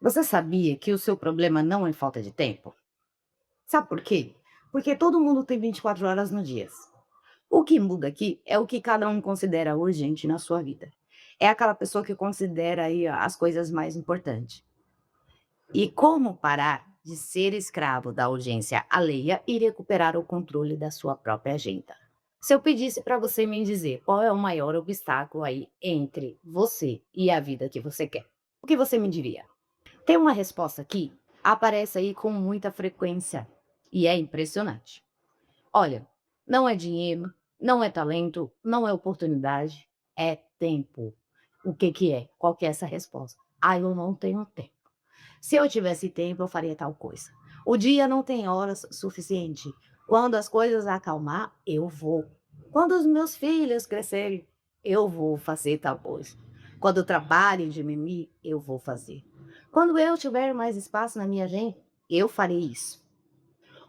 Você sabia que o seu problema não é falta de tempo? Sabe por quê? Porque todo mundo tem 24 horas no dia. O que muda aqui é o que cada um considera urgente na sua vida. É aquela pessoa que considera aí as coisas mais importantes. E como parar de ser escravo da urgência alheia e recuperar o controle da sua própria agenda? Se eu pedisse para você me dizer qual é o maior obstáculo aí entre você e a vida que você quer, o que você me diria? Tem uma resposta que aparece aí com muita frequência e é impressionante. Olha, não é dinheiro, não é talento, não é oportunidade, é tempo. O que que é? Qual que é essa resposta? Ah, eu não tenho tempo. Se eu tivesse tempo, eu faria tal coisa. O dia não tem horas suficiente. Quando as coisas acalmar, eu vou. Quando os meus filhos crescerem, eu vou fazer tal coisa. Quando trabalhem de mim, eu vou fazer. Quando eu tiver mais espaço na minha agenda, eu farei isso.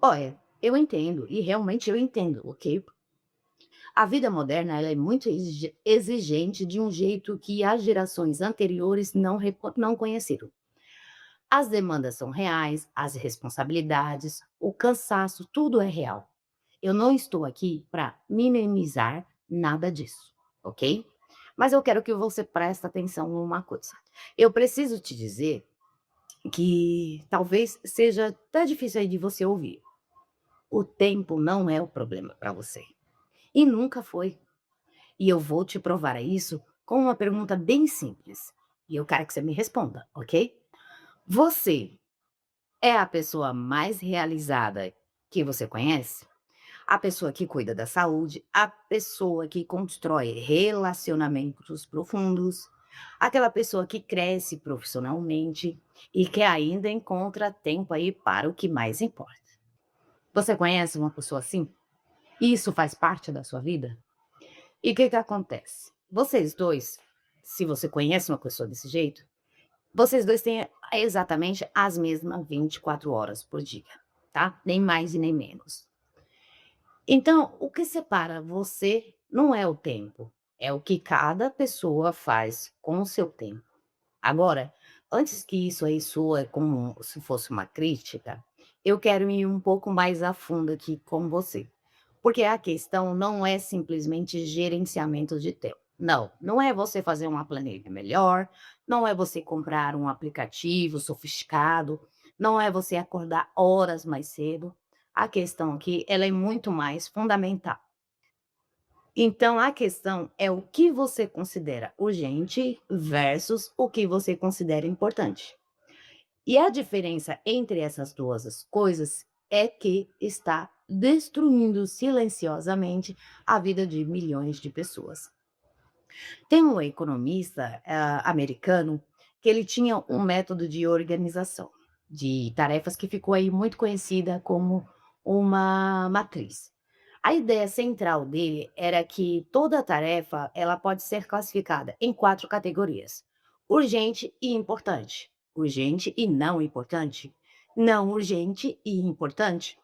Olha, eu entendo, e realmente eu entendo, ok? A vida moderna ela é muito exigente de um jeito que as gerações anteriores não conheceram. As demandas são reais, as responsabilidades, o cansaço, tudo é real. Eu não estou aqui para minimizar nada disso, ok? Mas eu quero que você preste atenção em uma coisa. Eu preciso te dizer que talvez seja até difícil aí de você ouvir. O tempo não é o problema para você. E nunca foi. E eu vou te provar isso com uma pergunta bem simples. E eu quero que você me responda, ok? Você é a pessoa mais realizada que você conhece? A pessoa que cuida da saúde, a pessoa que constrói relacionamentos profundos, aquela pessoa que cresce profissionalmente e que ainda encontra tempo aí para o que mais importa. Você conhece uma pessoa assim? Isso faz parte da sua vida? E o que que acontece? Vocês 2, se você conhece uma pessoa desse jeito, vocês 2 têm exatamente as mesmas 24 horas por dia, tá? Nem mais e nem menos. Então, o que separa você não é o tempo, é o que cada pessoa faz com o seu tempo. Agora, antes que isso aí soe como se fosse uma crítica, eu quero ir um pouco mais a fundo aqui com você. Porque a questão não é simplesmente gerenciamento de tempo. Não, não é você fazer uma planilha melhor, não é você comprar um aplicativo sofisticado, não é você acordar horas mais cedo. A questão aqui, ela é muito mais fundamental. Então, a questão é o que você considera urgente versus o que você considera importante. E a diferença entre essas duas coisas é que está destruindo silenciosamente a vida de milhões de pessoas. Tem um economista americano que ele tinha um método de organização de tarefas que ficou aí muito conhecida como uma matriz. A ideia central dele era que toda tarefa ela pode ser classificada em 4 categorias: urgente e importante, urgente e não importante, não urgente e importante,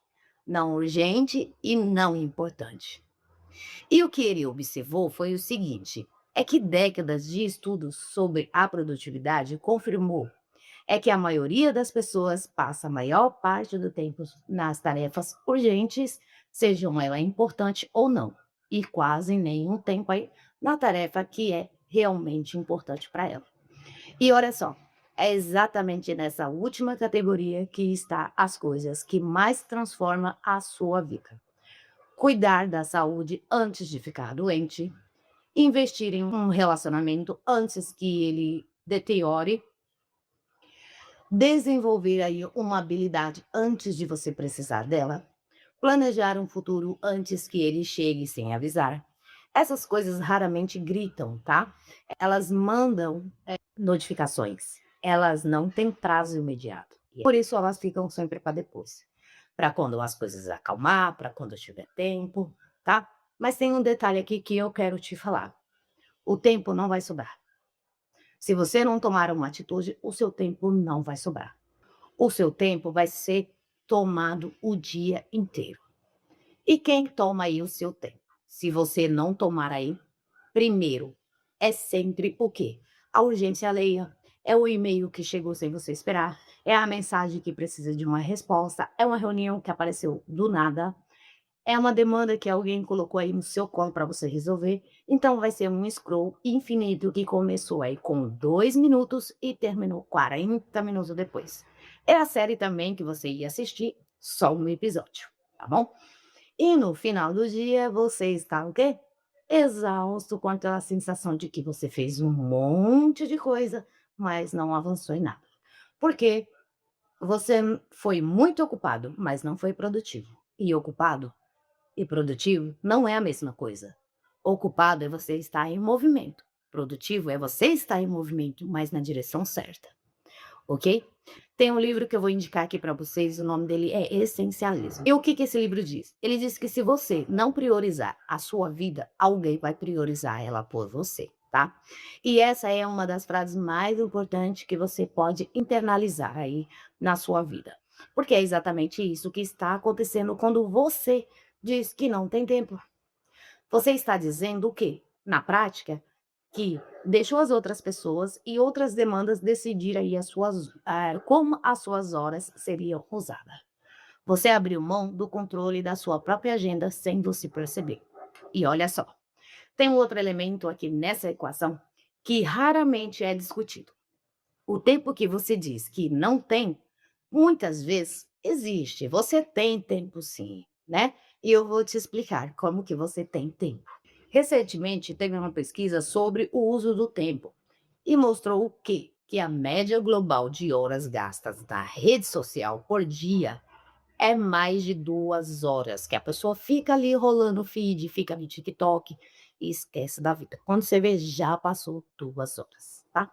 não urgente e não importante. E o que ele observou foi o seguinte: é que décadas de estudos sobre a produtividade confirmou é que a maioria das pessoas passa a maior parte do tempo nas tarefas urgentes, sejam ela importante ou não, e quase nenhum tempo aí na tarefa que é realmente importante para ela. E olha só, é exatamente nessa última categoria que está as coisas que mais transformam a sua vida. Cuidar da saúde antes de ficar doente, investir em um relacionamento antes que ele deteriore, desenvolver aí uma habilidade antes de você precisar dela, planejar um futuro antes que ele chegue sem avisar. Essas coisas raramente gritam, tá? Elas mandam notificações. Elas não têm prazo imediato. Por isso elas ficam sempre para depois. Para quando as coisas acalmar, para quando tiver tempo, tá? Mas tem um detalhe aqui que eu quero te falar. O tempo não vai sobrar. Se você não tomar uma atitude, o seu tempo não vai sobrar. O seu tempo vai ser tomado o dia inteiro. E quem toma aí o seu tempo? Se você não tomar aí, primeiro, é sempre o quê? A urgência alheia. É o e-mail que chegou sem você esperar, é a mensagem que precisa de uma resposta, é uma reunião que apareceu do nada, é uma demanda que alguém colocou aí no seu colo para você resolver. Então vai ser um scroll infinito que começou aí com 2 minutos e terminou 40 minutos depois. É a série também que você ia assistir, só um episódio, tá bom? E no final do dia você está o quê? Exausto, com aquela sensação de que você fez um monte de coisa, mas não avançou em nada. Porque você foi muito ocupado, mas não foi produtivo. E ocupado e produtivo não é a mesma coisa. Ocupado é você estar em movimento. Produtivo é você estar em movimento, mas na direção certa, ok? Tem um livro que eu vou indicar aqui para vocês, o nome dele é Essencialismo. E o que que esse livro diz? Ele diz que se você não priorizar a sua vida, alguém vai priorizar ela por você, tá? E essa é uma das frases mais importantes que você pode internalizar aí na sua vida. Porque é exatamente isso que está acontecendo quando você diz que não tem tempo. Você está dizendo o quê? Na prática, que deixou as outras pessoas e outras demandas decidir aí como as suas horas seriam usadas. Você abriu mão do controle da sua própria agenda sem você perceber. E olha só, tem um outro elemento aqui nessa equação que raramente é discutido. O tempo que você diz que não tem, muitas vezes existe. Você tem tempo sim, né? E eu vou te explicar como que você tem tempo. Recentemente, teve uma pesquisa sobre o uso do tempo e mostrou o quê? Que a média global de horas gastas na rede social por dia é mais de 2 horas, que a pessoa fica ali rolando o feed, fica no TikTok e esquece da vida. Quando você vê, já passou 2 horas, tá?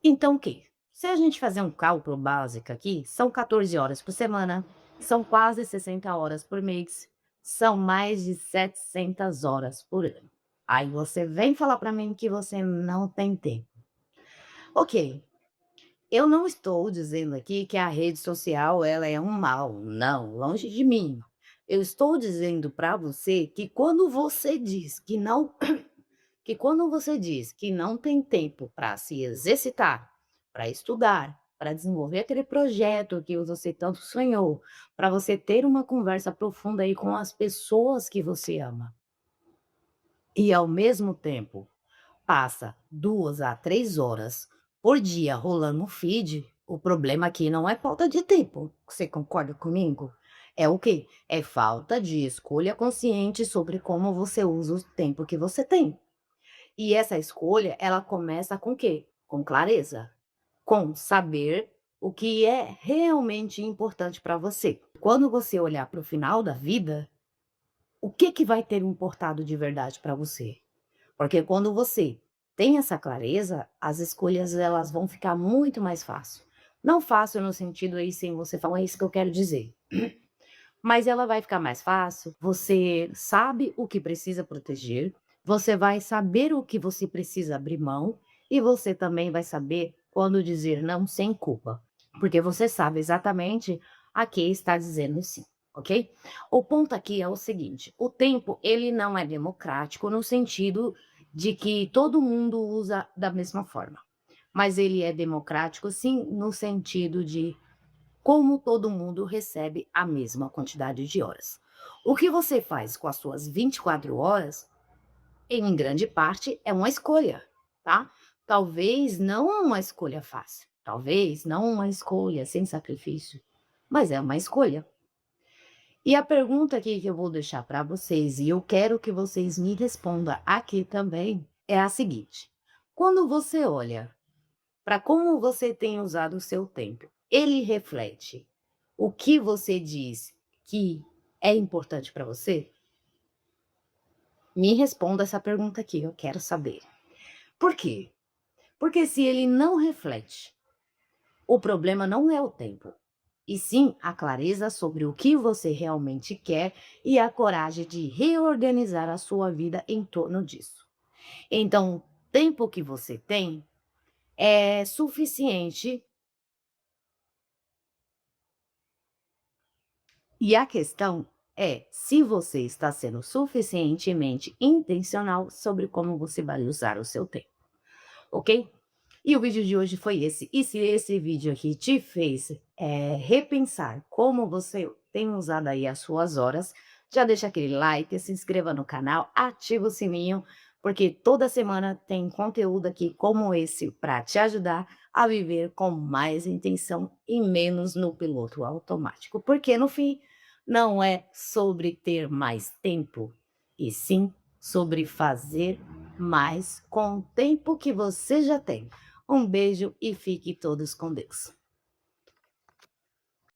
Então o quê? Se a gente fazer um cálculo básico aqui, são 14 horas por semana, são quase 60 horas por mês, são mais de 700 horas por ano. Aí você vem falar para mim que você não tem tempo. Ok, eu não estou dizendo aqui que a rede social ela é um mal, não, longe de mim. Eu estou dizendo para você que quando você diz que não tem tempo para se exercitar, para estudar, para desenvolver aquele projeto que você tanto sonhou, para você ter uma conversa profunda aí com as pessoas que você ama, e ao mesmo tempo passa 2 a 3 horas por dia rolando um feed, o problema aqui não é falta de tempo, você concorda comigo? É o quê? É falta de escolha consciente sobre como você usa o tempo que você tem. E essa escolha, ela começa com o quê? Com clareza, com saber o que é realmente importante para você. Quando você olhar para o final da vida, o que que vai ter importado de verdade para você? Porque quando você tem essa clareza, as escolhas elas vão ficar muito mais fácil. Não fácil no sentido aí sem você falar, é isso que eu quero dizer. Mas ela vai ficar mais fácil, você sabe o que precisa proteger, você vai saber o que você precisa abrir mão e você também vai saber quando dizer não sem culpa, porque você sabe exatamente a que está dizendo sim, ok? O ponto aqui é o seguinte: o tempo ele não é democrático no sentido de que todo mundo usa da mesma forma, mas ele é democrático sim no sentido de como todo mundo recebe a mesma quantidade de horas. O que você faz com as suas 24 horas, em grande parte, é uma escolha, tá? Talvez não uma escolha fácil, talvez não uma escolha sem sacrifício, mas é uma escolha. E a pergunta aqui que eu vou deixar para vocês, e eu quero que vocês me respondam aqui também, é a seguinte: quando você olha para como você tem usado o seu tempo, ele reflete o que você diz que é importante para você? Me responda essa pergunta aqui, eu quero saber. Por quê? Porque se ele não reflete, o problema não é o tempo, e sim a clareza sobre o que você realmente quer e a coragem de reorganizar a sua vida em torno disso. Então, o tempo que você tem é suficiente. E a questão é se você está sendo suficientemente intencional sobre como você vai usar o seu tempo, ok? E o vídeo de hoje foi esse. E se esse vídeo aqui te fez, repensar como você tem usado aí as suas horas, já deixa aquele like, se inscreva no canal, ativa o sininho, porque toda semana tem conteúdo aqui como esse para te ajudar a viver com mais intenção e menos no piloto automático. Porque no fim, não é sobre ter mais tempo, e sim sobre fazer mais com o tempo que você já tem. Um beijo e fiquem todos com Deus.